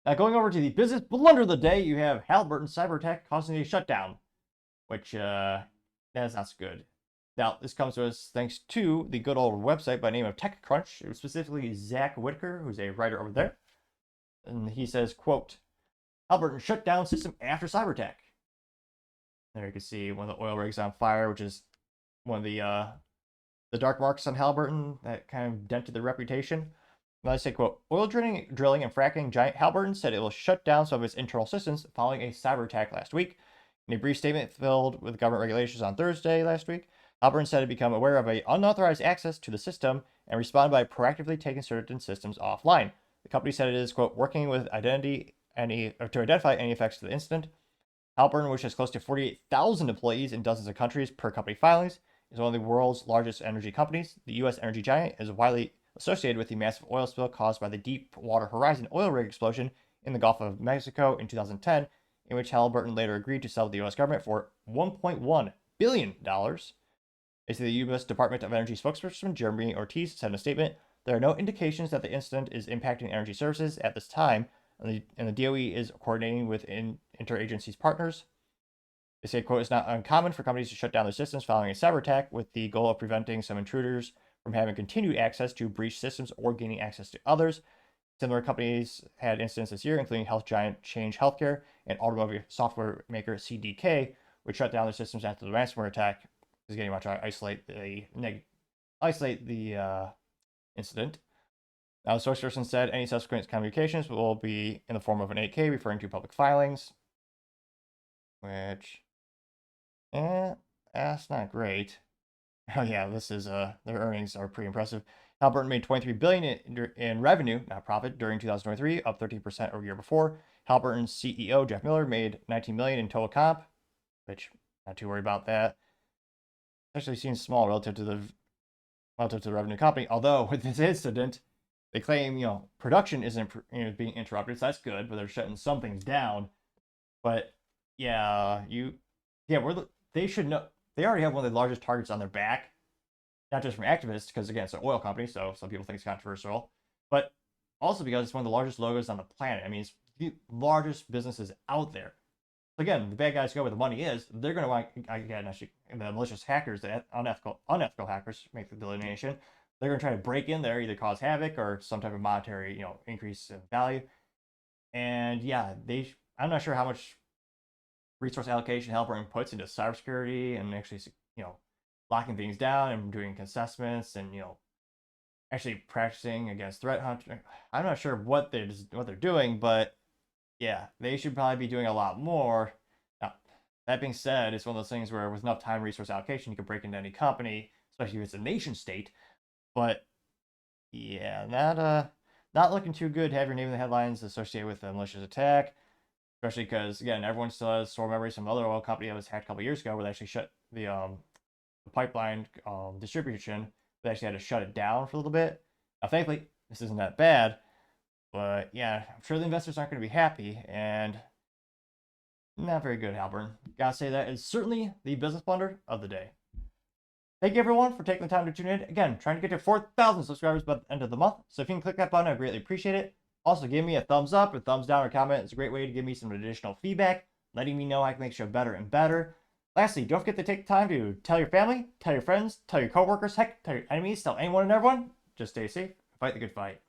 Now, going over to the business blunder of the day, you have Halliburton cyberattack causing a shutdown, which that's not so good. Now, this comes to us thanks to the good old website by the name of TechCrunch, specifically Zach Whitaker, who's a writer over there. And he says, quote, Halliburton shut down system after cyberattack. There you can see one of the oil rigs on fire, which is one of the dark marks on Halliburton that kind of dented their reputation. And I say, quote, oil drilling and fracking giant Halliburton said it will shut down some of its internal systems following a cyber attack last week. In a brief statement filled with government regulations on Thursday last week, Halliburton said it become aware of an unauthorized access to the system and responded by proactively taking certain systems offline. The company said it is, quote, working with to identify any effects to the incident. Halliburton, which has close to 48,000 employees in dozens of countries per company filings, is one of the world's largest energy companies. The U.S. energy giant is widely associated with the massive oil spill caused by the Deepwater Horizon oil rig explosion in the Gulf of Mexico in 2010, in which Halliburton later agreed to sell to the U.S. government for $1.1 billion. As the U.S. Department of Energy spokesperson Jeremy Ortiz said in a statement, there are no indications that the incident is impacting energy services at this time, and the DOE is coordinating with interagency partners. They say, quote, it's not uncommon for companies to shut down their systems following a cyber attack with the goal of preventing some intruders from having continued access to breached systems or gaining access to others. Similar companies had incidents this year, including health giant Change Healthcare and automobile software maker CDK, which shut down their systems after the ransomware attack. Is getting much to isolate the incident. Now, the spokesperson said any subsequent communications will be in the form of an 8K referring to public filings, which, that's not great. Oh yeah, this is their earnings are pretty impressive. Halliburton made $23 billion in revenue, not profit, during 2023, up 13% over the year before. Halliburton's CEO Jeff Miller made $19 million in total comp, which not too worried about that. Actually seems small relative to the revenue company. Although with this incident, they claim production isn't being interrupted, so that's good. But they're shutting some things down. But yeah, they should know. They already have one of the largest targets on their back, not just from activists, because again, it's an oil company, so some people think it's controversial, but also because it's one of the largest logos on the planet. I mean, it's the largest businesses out there. Again, the bad guys go where the money is. They're going to want, again, actually, the malicious hackers, the unethical hackers, make the delineation. They're going to try to break in there, either cause havoc or some type of monetary, increase in value. And yeah, I'm not sure how much resource allocation Halliburton puts into cybersecurity and actually, locking things down and doing assessments and, actually practicing against threat hunting. I'm not sure what they're doing, but yeah, they should probably be doing a lot more. Now, that being said, it's one of those things where with enough time resource allocation, you can break into any company, especially if it's a nation state. But yeah, not looking too good to have your name in the headlines associated with a malicious attack. Especially because, again, everyone still has sore memories from another oil company that was hacked a couple years ago where they actually shut the pipeline distribution. They actually had to shut it down for a little bit. Now, thankfully, this isn't that bad. But, yeah, I'm sure the investors aren't going to be happy. And not very good, Halliburton. Gotta say that is certainly the business blunder of the day. Thank you, everyone, for taking the time to tune in. Again, trying to get to 4,000 subscribers by the end of the month. So if you can click that button, I'd greatly appreciate it. Also, give me a thumbs up, a thumbs down, or comment. It's a great way to give me some additional feedback, letting me know I can make the show better and better. Lastly, don't forget to take the time to tell your family, tell your friends, tell your coworkers, heck, tell your enemies, tell anyone and everyone. Just stay safe, fight the good fight.